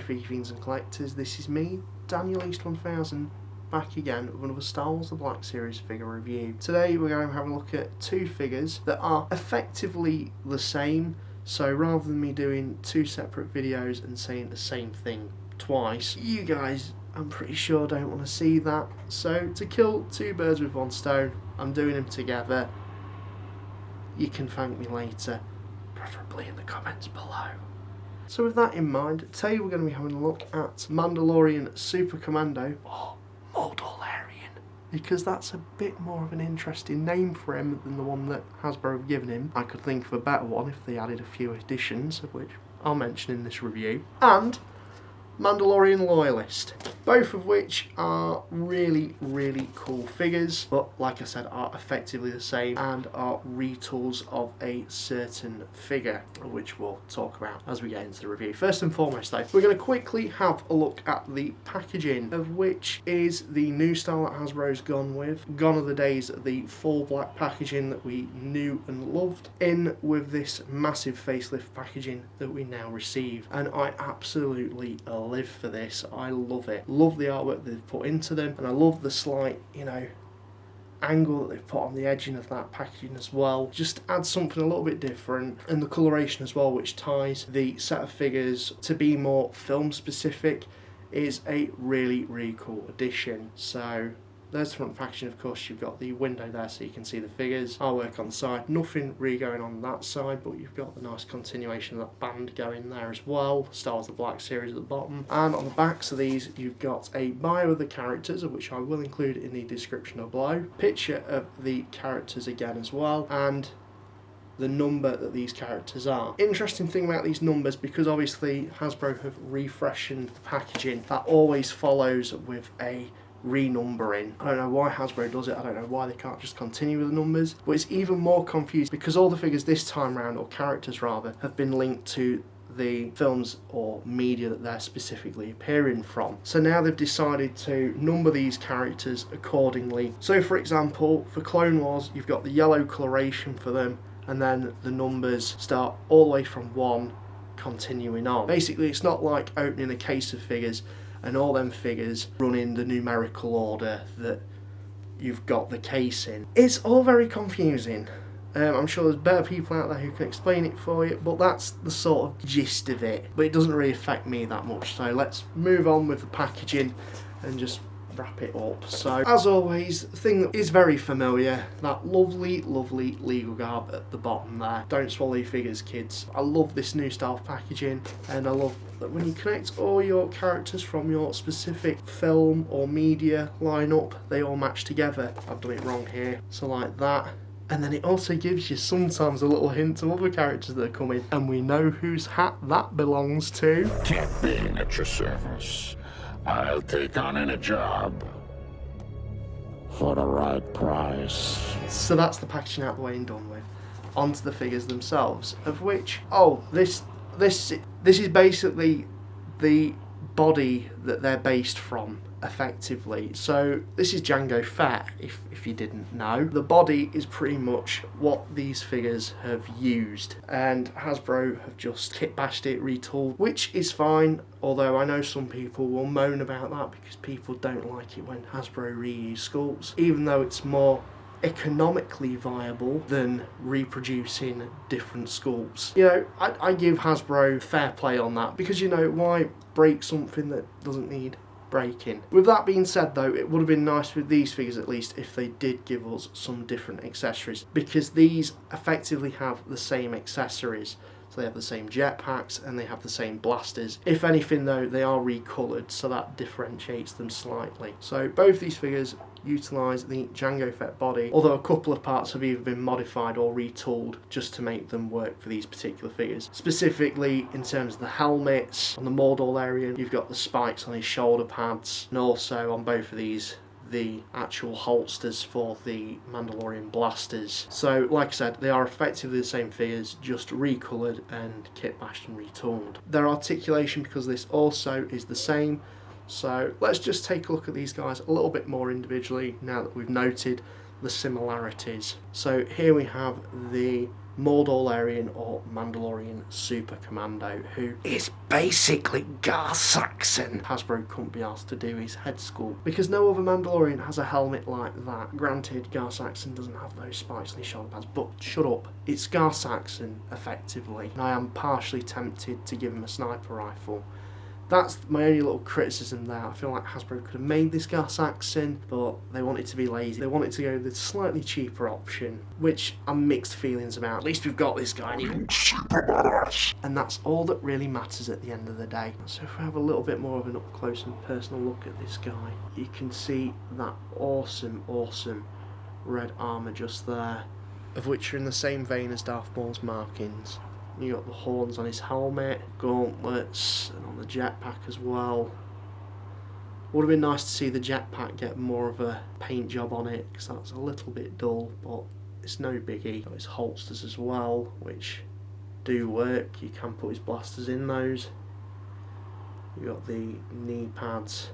FIGGIE fiends and collectors, this is me, Daniel East 1000, back again with another Star Wars The Black Series figure review. Today we're going to have a look at two figures that are effectively the same, so rather than me doing two separate videos and saying the same thing twice, you guys, I'm pretty sure, don't want to see that. So to kill two birds with one stone, I'm doing them together. You can thank me later, preferably in the comments below. So with that in mind, today we're going to be having a look at Mandalorian Super Commando, or Mandalorian, because that's a bit more of an interesting name for him than the one that Hasbro have given him. I could think of a better one if they added a few additions, of which I'll mention in this review. And Mandalorian Loyalist, both of which are really cool figures, but like I said, are effectively the same and are retools of a certain figure, which we'll talk about as we get into the review. First and foremost though, we're going to quickly have a look at the packaging, of which is the new style that Hasbro's gone with. Gone are the days of the full black packaging that we knew and loved, in with this massive facelift packaging that we now receive, and I absolutely live for this. I love it. Love the artwork they've put into them, and I love the slight, angle that they've put on the edging of that packaging as well. Just adds something a little bit different, and the coloration as well, which ties the set of figures to be more film specific, is a really cool addition. So there's the front packaging. Of course, you've got the window there so you can see the figures. Artwork on the side, nothing really going on that side, but you've got the nice continuation of that band going there as well. Star Wars The Black Series at the bottom. And on the backs of these, you've got a bio of the characters, of which I will include in the description below. Picture of the characters again as well, and the number that these characters are. Interesting thing about these numbers, because obviously Hasbro have refreshened the packaging, that always follows with a renumbering. I don't know why Hasbro does it, I don't know why they can't just continue with the numbers, but it's even more confusing because all the figures this time round, or characters rather, have been linked to the films or media that they're specifically appearing from. So now they've decided to number these characters accordingly. So for example, for Clone Wars, you've got the yellow coloration for them, and then the numbers start all the way from 1 continuing on. Basically, it's not like opening a case of figures and all them figures run in the numerical order that you've got the case in. It's all very confusing. I'm sure there's better people out there who can explain it for you, but that's the sort of gist of it. But it doesn't really affect me that much, so let's move on with the packaging and just wrap it up. So as always, the thing that is very familiar, that lovely legal garb at the bottom there. Don't swallow your figures, kids. I love this new style of packaging, and I love that when you connect all your characters from your specific film or media lineup, they all match together. I've done it wrong here, so like that. And then it also gives you sometimes a little hint of other characters that are coming, and we know whose hat that belongs to. Being at your service, I'll take on any job for the right price. So that's the packaging out the way and done with. Onto the figures themselves, of which, this is basically the body that they're based from, effectively. So this is Jango Fett, if you didn't know. The body is pretty much what these figures have used, and Hasbro have just kit bashed it, retooled, which is fine, although I know some people will moan about that because people don't like it when Hasbro reuse sculpts, even though it's more economically viable than reproducing different sculpts. I give Hasbro fair play on that, because why break something that doesn't need breaking. With that being said though, it would have been nice with these figures at least if they did give us some different accessories, because these effectively have the same accessories. So they have the same jetpacks and they have the same blasters. If anything though, they are recoloured, so that differentiates them slightly. So both these figures utilise the Jango Fett body, although a couple of parts have either been modified or retooled just to make them work for these particular figures. Specifically in terms of the helmets, on the Mandalorian you've got the spikes on his shoulder pads, and also on both of these the actual holsters for the Mandalorian blasters. So like I said, they are effectively the same figures, just recoloured and kit bashed and retooled. Their articulation, because this also is the same, so let's just take a look at these guys a little bit more individually now that we've noted the similarities. So here we have the Mandalorian or Mandalorian Super Commando, who is basically Gar Saxon. Hasbro couldn't be asked to do his head sculpt because no other Mandalorian has a helmet like that. Granted, Gar Saxon doesn't have those spikes on his shoulder pads, but shut up. It's Gar Saxon, effectively, and I am partially tempted to give him a sniper rifle. That's my only little criticism there. I feel like Hasbro could have made this Gar Saxon, but they wanted to be lazy. They wanted to go the slightly cheaper option, which I'm mixed feelings about. At least we've got this guy, and he looks super badass. And that's all that really matters at the end of the day. So if we have a little bit more of an up close and personal look at this guy, you can see that awesome, awesome red armour just there, of which are in the same vein as Darth Maul's markings. You got the horns on his helmet, gauntlets, and on the jetpack as well. Would have been nice to see the jetpack get more of a paint job on it, because that's a little bit dull, but it's no biggie. Got his holsters as well, which do work. You can put his blasters in those. You got the knee pads,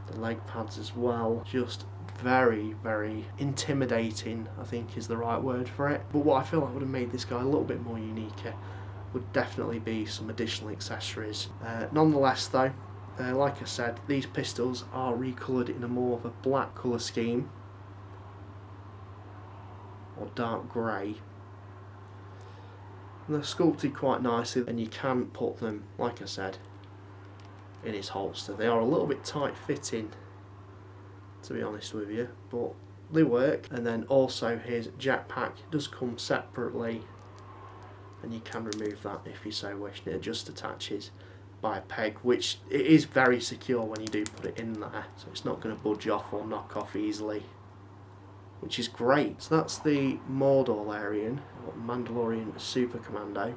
the leg pads as well. Just very, very intimidating, I think is the right word for it. But what I feel like would have made this guy a little bit more unique would definitely be some additional accessories. Nonetheless though, like I said, these pistols are recoloured in a more of a black colour scheme, or dark grey. And they're sculpted quite nicely, and you can put them, like I said, in his holster. They are a little bit tight fitting, to be honest with you, but they work. And then also his jetpack does come separately, and you can remove that if you so wish, and it just attaches by a peg, which it is very secure when you do put it in there, so it's not going to budge off or knock off easily, which is great. So that's the Mandalorian or Mandalorian Super Commando.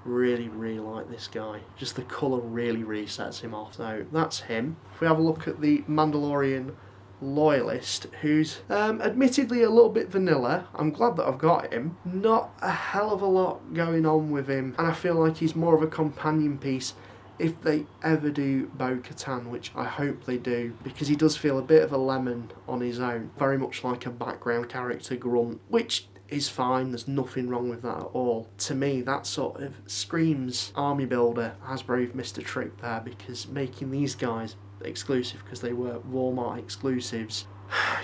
Really, really like this guy. Just the colour really sets him off. Now, that's him. If we have a look at the Mandalorian Loyalist, who's admittedly a little bit vanilla. I'm glad that I've got him. Not a hell of a lot going on with him, and I feel like he's more of a companion piece if they ever do Bo-Katan, which I hope they do, because he does feel a bit of a lemon on his own. Very much like a background character grunt, which is fine, there's nothing wrong with that at all. To me, that sort of screams army builder. Hasbro missed a trick there, because making these guys exclusive, because they were Walmart exclusives,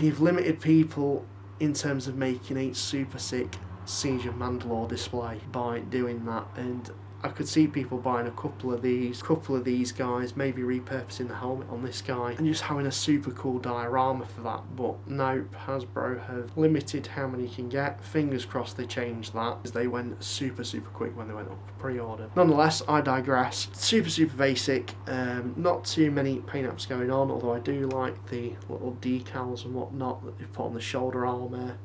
you've limited people in terms of making a super sick Siege of Mandalore display by doing that. And I could see people buying a couple of these guys, maybe repurposing the helmet on this guy and just having a super cool diorama for that. But nope, Hasbro have limited how many you can get. Fingers crossed they changed that, because they went super quick when they went up for pre-order. Nonetheless, I digress. Super basic, not too many paint apps going on, although I do like the little decals and whatnot that they've put on the shoulder armour.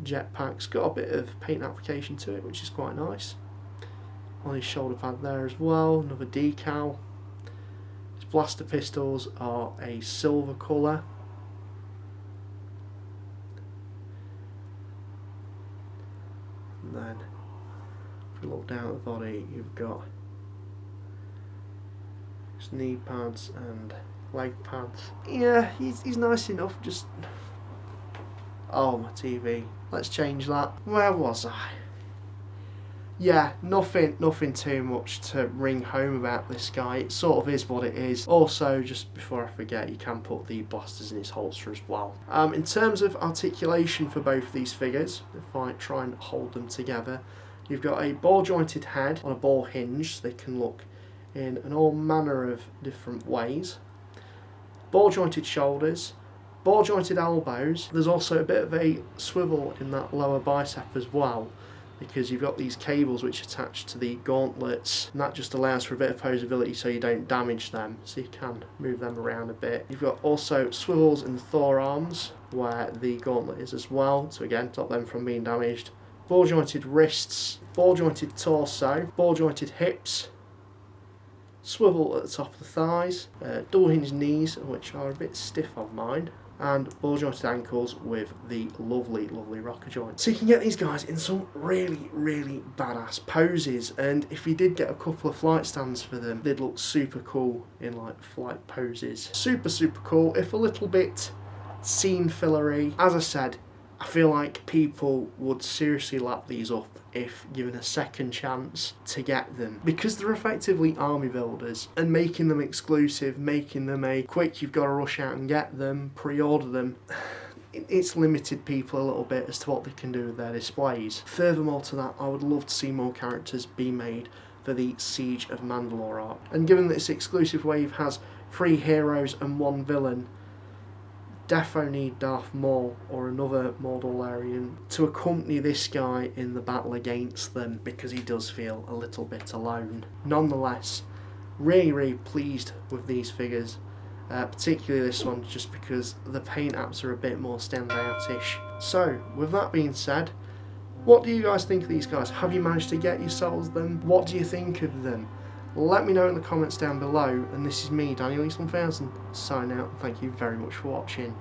Jetpack's got a bit of paint application to it, which is quite nice. On his shoulder pad there as well, another decal. His blaster pistols are a silver colour. And then if we look down at the body, you've got his knee pads and leg pads. Yeah, he's nice enough, just... Oh, my TV. Let's change that. Where was I? Yeah, nothing too much to ring home about this guy. It sort of is what it is. Also, just before I forget, you can put the blasters in his holster as well. In terms of articulation for both these figures, if I try and hold them together, you've got a ball jointed head on a ball hinge, so they can look in an all manner of different ways. Ball jointed shoulders, ball jointed elbows. There's also a bit of a swivel in that lower bicep as well, because you've got these cables which attach to the gauntlets, and that just allows for a bit of posability so you don't damage them, so you can move them around a bit. You've got also swivels in the forearms where the gauntlet is as well, so again, stop them from being damaged. Ball jointed wrists, ball jointed torso, ball jointed hips, swivel at the top of the thighs, double hinged knees, which are a bit stiff on mine, and ball jointed ankles with the lovely rocker joint. So you can get these guys in some really badass poses, and if you did get a couple of flight stands for them, they'd look super cool in like flight poses. Super cool, if a little bit scene fillery. As I said, I feel like people would seriously lap these up if given a second chance to get them. Because they're effectively army builders, and making them exclusive, making them a quick, you've got to rush out and get them, pre-order them, it's limited people a little bit as to what they can do with their displays. Furthermore to that, I would love to see more characters be made for the Siege of Mandalore arc. And given that this exclusive wave has 3 heroes and 1 villain, defo need Darth Maul or another Mandalorian to accompany this guy in the battle against them, because he does feel a little bit alone. Nonetheless, really pleased with these figures, particularly this one, just because the paint apps are a bit more standout-ish. So, with that being said, what do you guys think of these guys? Have you managed to get yourselves them? What do you think of them? Let me know in the comments down below, and this is me, Daniel East 1000, signing out, and thank you very much for watching.